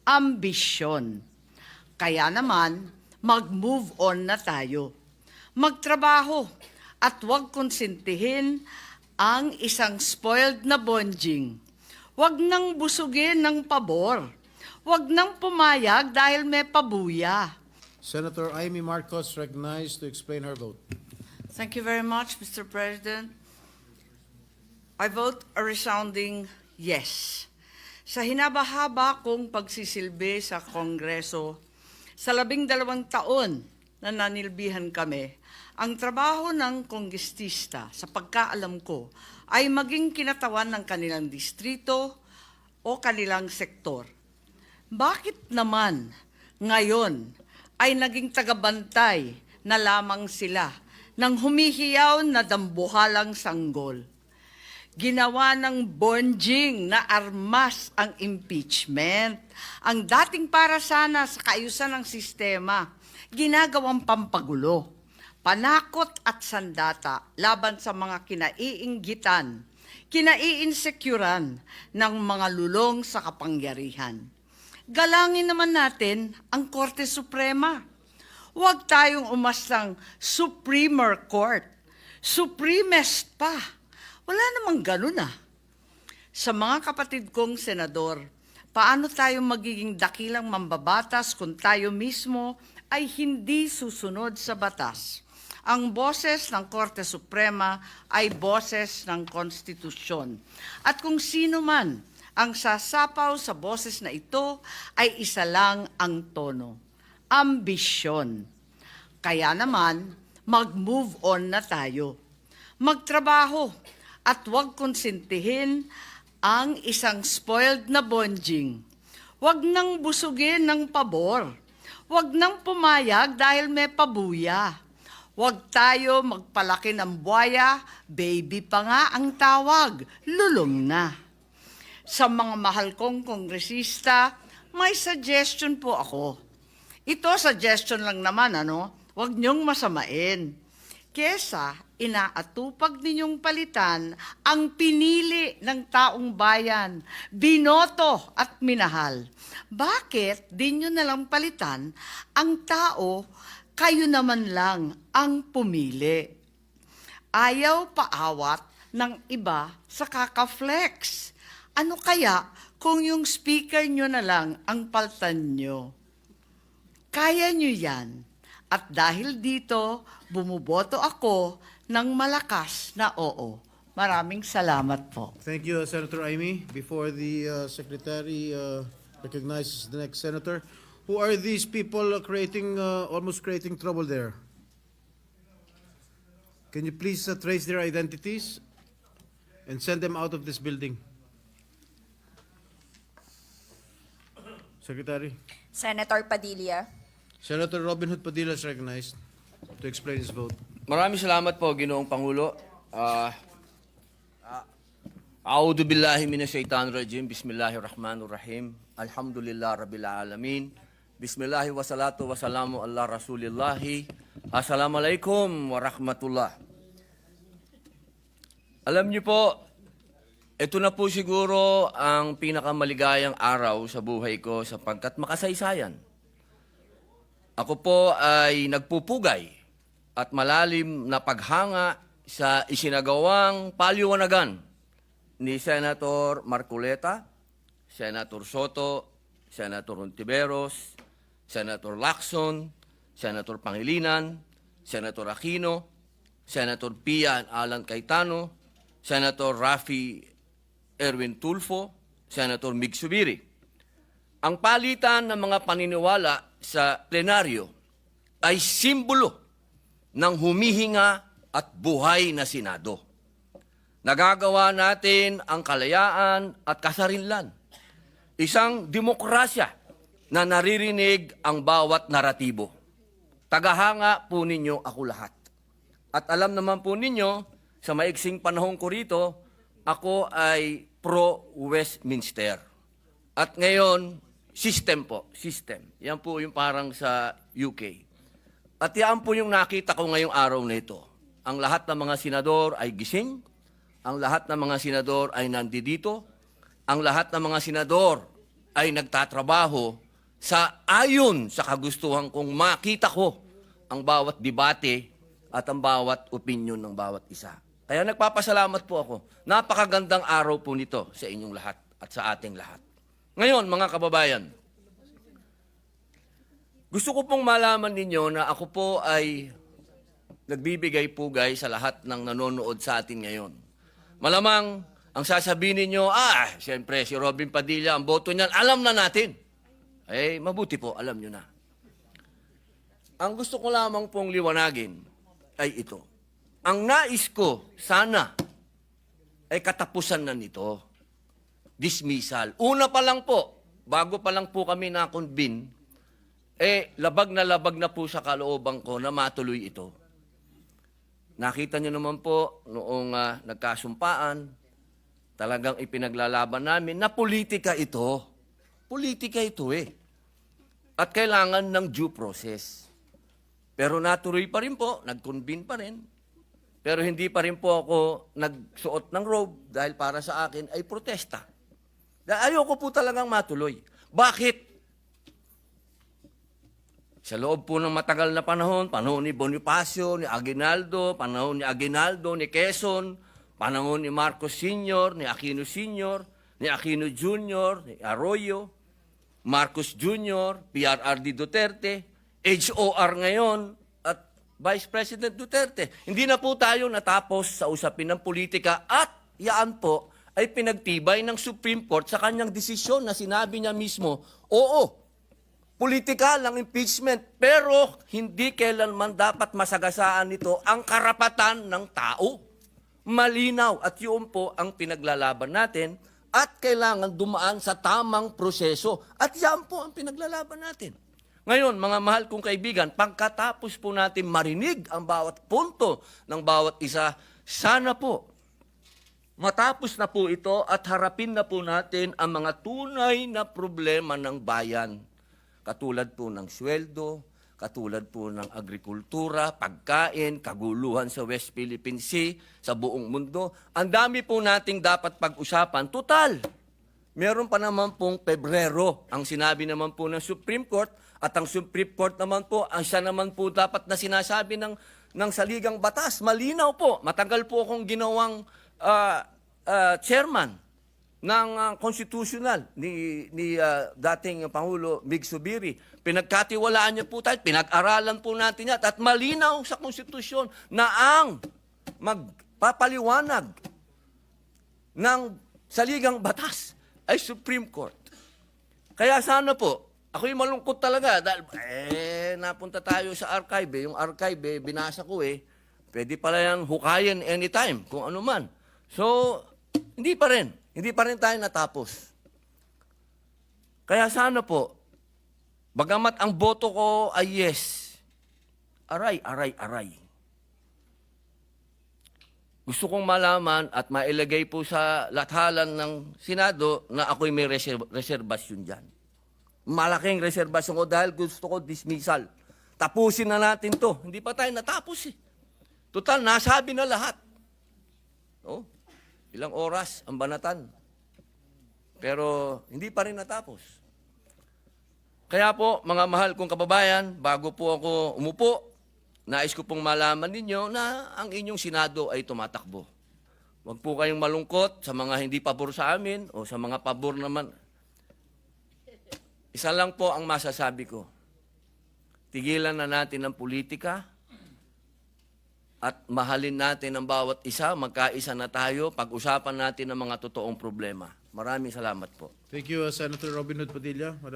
ambisyon. Kaya naman, mag-move on na tayo. Magtrabaho at huwag konsentihin ang isang spoiled na bonjing. Huwag nang busugin ng pabor. Huwag nang pumayag dahil may pabuya. Senator Amy Marcos recognized to explain her vote. Thank you very much, Mr. President. I vote a resounding yes. Sa hinabahaba kong pagsisilbi sa Kongreso, sa 12 taon na nanilbihan kami, ang trabaho ng kongrestista, sa pagkaalam ko, ay maging kinatawan ng kanilang distrito o kanilang sektor. Bakit naman ngayon ay naging tagabantay na lamang sila ng humihiyaw na dambuhalang sanggol? Ginawa ng bonjing na armas ang impeachment. Ang dating para sana sa kaayusan ng sistema, ginagawang pampagulo, panakot at sandata laban sa mga kinaiinggitan, kinaiinsecuran ng mga lulong sa kapangyarihan. Galangin naman natin ang Korte Suprema. Huwag tayong umastang Supremer Court, Supremest pa. Wala namang ganun ah. Sa mga kapatid kong senador, paano tayo magiging dakilang mambabatas kung tayo mismo ay hindi susunod sa batas? Ang boses ng Korte Suprema ay boses ng konstitusyon. At kung sino man ang sasapaw sa boses na ito ay isa lang ang tono, ambisyon. Kaya naman, mag-move on na tayo. Magtrabaho at huwag konsentihin ang isang spoiled na bonjing. Huwag nang busugin ng pabor. Huwag nang pumayag dahil may pabuya. Huwag tayo magpalaki ng buwaya, baby pa nga ang tawag, lulong na. Sa mga mahal kong kongresista, may suggestion po ako. Ito suggestion lang naman, Huwag niyong masamain. Kesa inaatupag ninyong palitan ang pinili ng taong bayan, binoto at minahal. Bakit di nyo nalang palitan ang tao, kayo naman lang ang pumili? Ayaw paawat ng iba sa kaka-flex. Ano kaya kung yung speaker nyo na lang ang paltan nyo? Kaya nyo yan. At dahil dito, bumuboto ako ng malakas na oo. Maraming salamat po. Thank you, Senator Amy. Before the Secretary recognizes the next Senator, who are these people almost creating trouble there? Can you please trace their identities and send them out of this building? Secretary. Senator Padilla. Senator Robin Hood Padilla is recognized to explain his vote. Maraming salamat po, Ginoong Pangulo. A'udhu billahi minasyaitanir rajim. Bismillahirrahmanirrahim. Alhamdulillah rabbil alamin. Bismillahi wassalatu wassalamu ala rasulillahi. Assalamualaikum warahmatullah. Alam niyo po, ito na po siguro ang pinakamaligayang araw sa buhay ko sapagkat makasaysayan. Ako po ay nagpupugay at malalim na paghanga sa isinagawang paliwanagan ni Senator Marcoleta, Senator Soto, Senator Ontiveros, Senator Lacson, Senator Pangilinan, Senator Aquino, Senator Pia Alan Cayetano, Senator Raffy Erwin Tulfo, Senator Mig Subiri. Ang palitan ng mga paniniwala sa plenaryo ay simbolo ng humihinga at buhay na Senado. Nagagawa natin ang kalayaan at kasarinlan. Isang demokrasya na naririnig ang bawat naratibo. Tagahanga po ninyo ako lahat. At alam naman po ninyo, sa maiksing panahon ko rito, ako ay pro-Westminster. At ngayon, system po, system. Yan po yung parang sa UK. At yan po yung nakita ko ngayong araw na ito. Ang lahat ng mga senador ay gising, ang lahat ng mga senador ay nandito, ang lahat ng mga senador ay nagtatrabaho sa ayon sa kagustuhan kong makita ko ang bawat debate at ang bawat opinion ng bawat isa. Kaya nagpapasalamat po ako. Napakagandang araw po nito sa inyong lahat at sa ating lahat. Ngayon, mga kababayan, gusto ko pong malaman ninyo na ako po ay nagbibigay pugay sa lahat ng nanonood sa atin ngayon. Malamang, ang sasabihin ninyo, siyempre, si Robin Padilla, ang boto niyan, alam na natin. Eh, mabuti po, alam nyo na. Ang gusto ko lamang pong liwanagin ay ito. Ang nais ko, sana, ay katapusan na nito. Dismissal. Una pa lang po, bago pa lang po kami na-convene, labag na po sa kalooban ko na matuloy ito. Nakita nyo naman po, noong nagkasumpaan, talagang ipinaglalaban namin na politika ito. Politika ito At kailangan ng due process. Pero natuloy pa rin po, nag-convene pa rin. Pero hindi pa rin po ako nagsuot ng robe dahil para sa akin ay protesta. Dahil ayoko po talagang matuloy. Bakit? Sa loob po ng matagal na panahon ni Bonifacio, ni Aguinaldo, panahon ni Aguinaldo, ni Quezon, panahon ni Marcos Sr., ni Aquino Sr., ni Aquino Jr., ni Arroyo, Marcos Jr., PRRD Duterte, HOR ngayon, at Vice President Duterte. Hindi na po tayo natapos sa usapin ng politika at yaan po ay pinagtibay ng Supreme Court sa kanyang desisyon na sinabi niya mismo, oo, politikal ang impeachment, pero hindi kailanman dapat masagasaan nito ang karapatan ng tao. Malinaw at yun po ang pinaglalaban natin at kailangan dumaan sa tamang proseso. At yan po ang pinaglalaban natin. Ngayon, mga mahal kong kaibigan, pagkatapos po natin marinig ang bawat punto ng bawat isa, sana po matapos na po ito at harapin na po natin ang mga tunay na problema ng bayan. Katulad po ng sweldo, katulad po ng agrikultura, pagkain, kaguluhan sa West Philippine Sea, sa buong mundo. Ang dami po nating dapat pag-usapan. Total, meron pa naman pong Pebrero. Ang sinabi naman po ng Supreme Court at ang Supreme Court naman po, ang siya naman po dapat na sinasabi ng saligang batas. Malinaw po. Matagal po akong ginawang chairman ng constitutional ni dating Pangulo Mig Subiri. Pinagkatiwalaan niya po tayo, pinag-aralan po natin yan, at malinaw sa konstitusyon na ang magpapaliwanag ng saligang batas ay Supreme Court. Kaya sana po, ako'y malungkot talaga dahil napunta tayo sa archive. Yung archive, binasa ko pwede pala yan hukayin anytime, kung ano man. So, hindi pa rin tayo natapos. Kaya sana po, bagamat ang boto ko ay yes, aray. Gusto kong malaman at mailagay po sa lathalan ng Senado na ako'y may reserbasyon dyan. Malaking reserbasyon ko dahil gusto ko dismissal. Tapusin na natin to. Hindi pa tayo natapos Total, nasabi na lahat. Ilang oras ang banatan. Pero hindi pa rin natapos. Kaya po, mga mahal kong kababayan, bago po ako umupo, nais ko pong malaman ninyo na ang inyong Senado ay tumatakbo. Huwag po kayong malungkot sa mga hindi pabor sa amin o sa mga pabor naman. Isa lang po ang masasabi ko. Tigilan na natin ang politika at mahalin natin ang bawat isa, magkaisa na tayo, pag-usapan natin ang mga totoong problema. Maraming salamat po. Thank you, Senator Robin Hood Padilla. Madam